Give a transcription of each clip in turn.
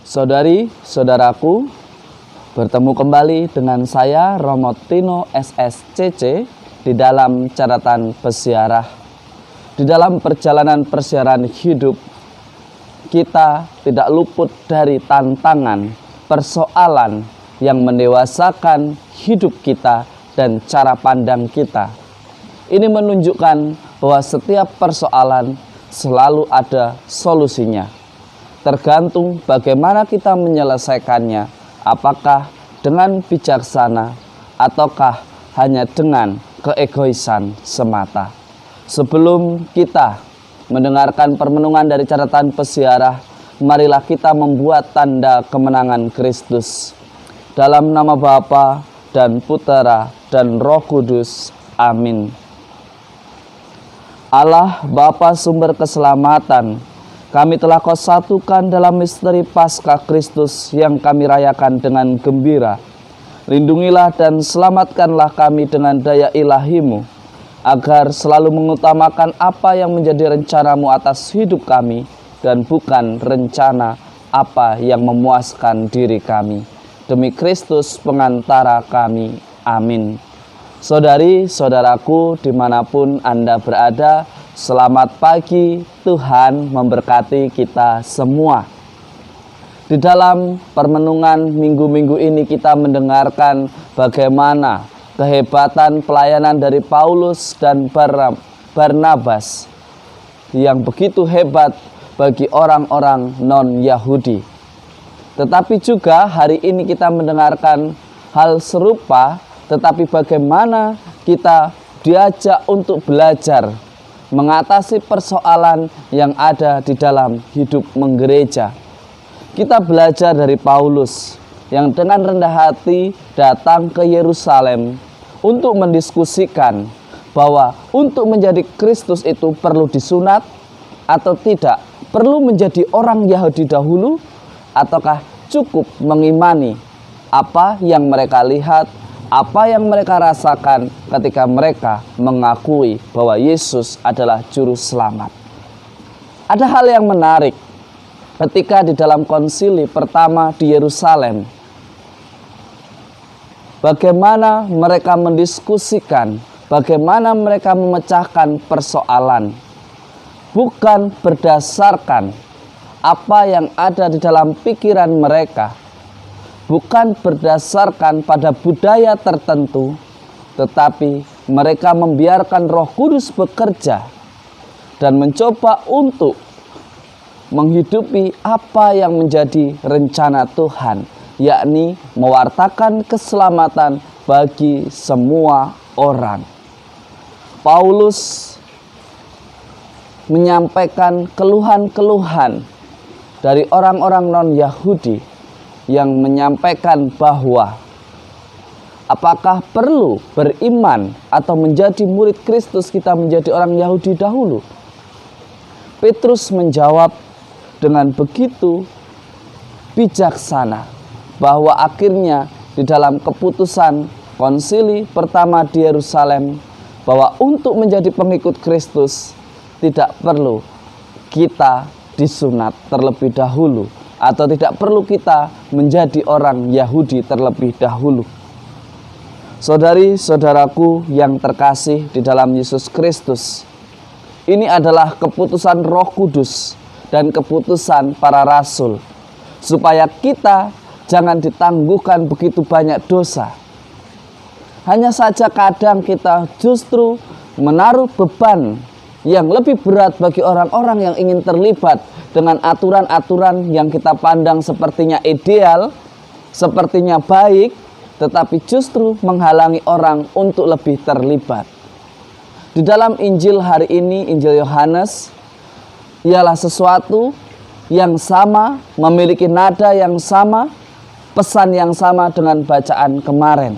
Saudari-saudaraku, bertemu kembali dengan saya Romo Tino SSCC di dalam catatan peziarah. Di dalam perjalanan persiaran hidup, kita tidak luput dari tantangan, persoalan yang mendewasakan hidup kita dan cara pandang kita. Ini menunjukkan bahwa setiap persoalan selalu ada solusinya. Tergantung bagaimana kita menyelesaikannya, apakah dengan bijaksana ataukah hanya dengan keegoisan semata. Sebelum kita mendengarkan permenungan dari catatan peziarah, marilah kita membuat tanda kemenangan Kristus. Dalam nama Bapa dan Putera dan Roh Kudus. Amin. Allah Bapa sumber keselamatan, kami telah Kau satukan dalam misteri Paskah Kristus yang kami rayakan dengan gembira. Lindungilah dan selamatkanlah kami dengan daya ilahi-Mu, agar selalu mengutamakan apa yang menjadi rencana-Mu atas hidup kami, dan bukan rencana apa yang memuaskan diri kami. Demi Kristus pengantara kami. Amin. Saudari-saudaraku dimanapun Anda berada, selamat pagi, Tuhan memberkati kita semua. Di dalam permenungan minggu-minggu ini kita mendengarkan bagaimana kehebatan pelayanan dari Paulus dan Barnabas yang begitu hebat bagi orang-orang non-Yahudi. Tetapi juga hari ini kita mendengarkan hal serupa, tetapi bagaimana kita diajak untuk belajar mengatasi persoalan yang ada di dalam hidup menggereja. Kita belajar dari Paulus yang dengan rendah hati datang ke Yerusalem untuk mendiskusikan bahwa untuk menjadi Kristus itu perlu disunat atau tidak, perlu menjadi orang Yahudi dahulu ataukah cukup mengimani apa yang mereka lihat, apa yang mereka rasakan ketika mereka mengakui bahwa Yesus adalah juru selamat. Ada hal yang menarik ketika di dalam konsili pertama di Yerusalem, bagaimana mereka mendiskusikan, bagaimana mereka memecahkan persoalan, bukan berdasarkan apa yang ada di dalam pikiran mereka, bukan berdasarkan pada budaya tertentu, tetapi mereka membiarkan Roh Kudus bekerja dan mencoba untuk menghidupi apa yang menjadi rencana Tuhan, yakni mewartakan keselamatan bagi semua orang. Paulus menyampaikan keluhan-keluhan dari orang-orang non-Yahudi yang menyampaikan bahwa apakah perlu beriman atau menjadi murid Kristus kita menjadi orang Yahudi dahulu? Petrus menjawab dengan begitu bijaksana bahwa akhirnya di dalam keputusan konsili pertama di Yerusalem bahwa untuk menjadi pengikut Kristus tidak perlu kita disunat terlebih dahulu, atau tidak perlu kita menjadi orang Yahudi terlebih dahulu. Saudari-saudaraku yang terkasih di dalam Yesus Kristus, ini adalah keputusan Roh Kudus dan keputusan para rasul, supaya kita jangan ditangguhkan begitu banyak dosa. Hanya saja kadang kita justru menaruh beban yang lebih berat bagi orang-orang yang ingin terlibat dengan aturan-aturan yang kita pandang sepertinya ideal, sepertinya baik, tetapi justru menghalangi orang untuk lebih terlibat. Di dalam Injil hari ini, Injil Yohanes, ialah sesuatu yang sama, memiliki nada yang sama, pesan yang sama dengan bacaan kemarin.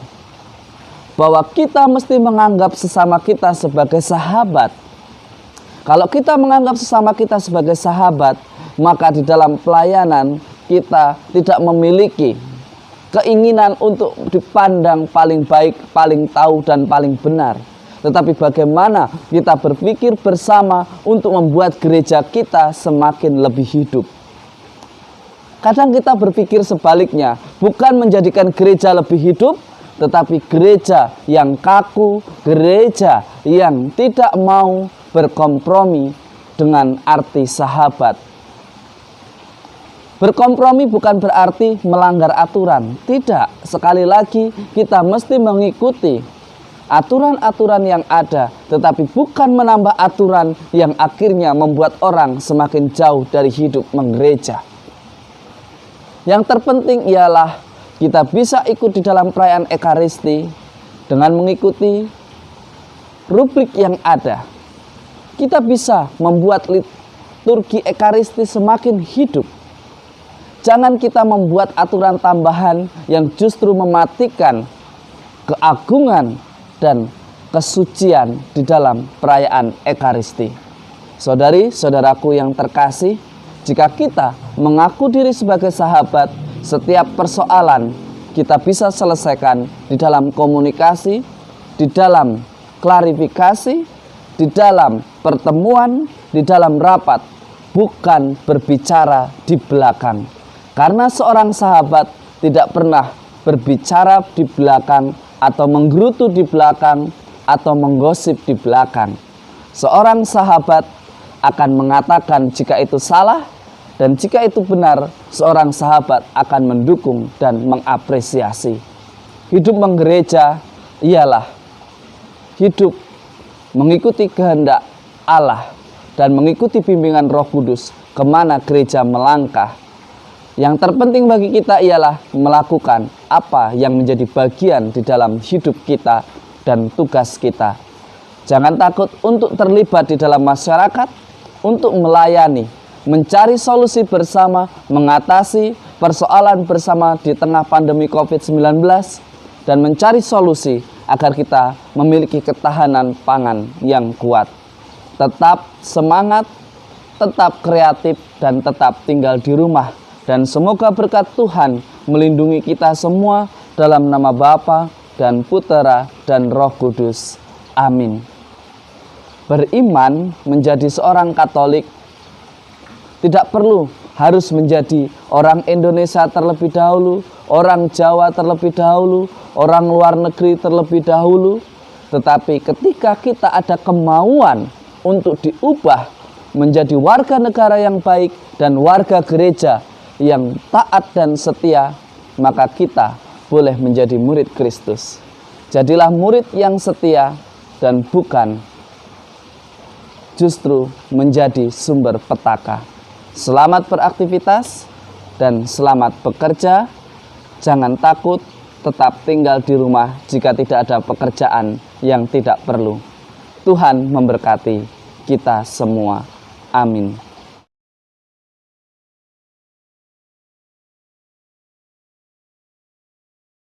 Bahwa kita mesti menganggap sesama kita sebagai sahabat. Kalau kita menganggap sesama kita sebagai sahabat, maka di dalam pelayanan kita tidak memiliki keinginan untuk dipandang paling baik, paling tahu, dan paling benar. Tetapi bagaimana kita berpikir bersama untuk membuat gereja kita semakin lebih hidup. Kadang kita berpikir sebaliknya, bukan menjadikan gereja lebih hidup, tetapi gereja yang kaku, gereja yang tidak mau berkompromi dengan arti sahabat. Berkompromi bukan berarti melanggar aturan. Tidak, sekali lagi kita mesti mengikuti aturan-aturan yang ada, tetapi bukan menambah aturan yang akhirnya membuat orang semakin jauh dari hidup menggereja. Yang terpenting ialah kita bisa ikut di dalam perayaan Ekaristi dengan mengikuti rubrik yang ada. Kita bisa membuat liturgi Ekaristi semakin hidup. Jangan kita membuat aturan tambahan yang justru mematikan keagungan dan kesucian di dalam perayaan Ekaristi. Saudari-saudaraku yang terkasih, jika kita mengaku diri sebagai sahabat, setiap persoalan kita bisa selesaikan di dalam komunikasi, di dalam klarifikasi, di dalam pertemuan, di dalam rapat, bukan berbicara di belakang. Karena seorang sahabat tidak pernah berbicara di belakang atau menggerutu di belakang atau menggosip di belakang. Seorang sahabat akan mengatakan jika itu salah, dan jika itu benar, seorang sahabat akan mendukung dan mengapresiasi. Hidup menggereja ialah hidup mengikuti kehendak Allah dan mengikuti bimbingan Roh Kudus kemana gereja melangkah. Yang terpenting bagi kita ialah melakukan apa yang menjadi bagian di dalam hidup kita dan tugas kita. Jangan takut untuk terlibat di dalam masyarakat, untuk melayani, mencari solusi bersama, mengatasi persoalan bersama di tengah pandemi COVID-19, dan mencari solusi agar kita memiliki ketahanan pangan yang kuat. Tetap semangat, tetap kreatif, dan tetap tinggal di rumah. Dan semoga berkat Tuhan melindungi kita semua dalam nama Bapa dan Putera dan Roh Kudus. Amin. Beriman menjadi seorang Katolik tidak perlu harus menjadi orang Indonesia terlebih dahulu, orang Jawa terlebih dahulu, orang luar negeri terlebih dahulu. Tetapi ketika kita ada kemauan untuk diubah menjadi warga negara yang baik dan warga gereja yang taat dan setia, maka kita boleh menjadi murid Kristus. Jadilah murid yang setia dan bukan justru menjadi sumber petaka. Selamat beraktivitas dan selamat bekerja. Jangan takut, tetap tinggal di rumah jika tidak ada pekerjaan yang tidak perlu. Tuhan memberkati kita semua. Amin.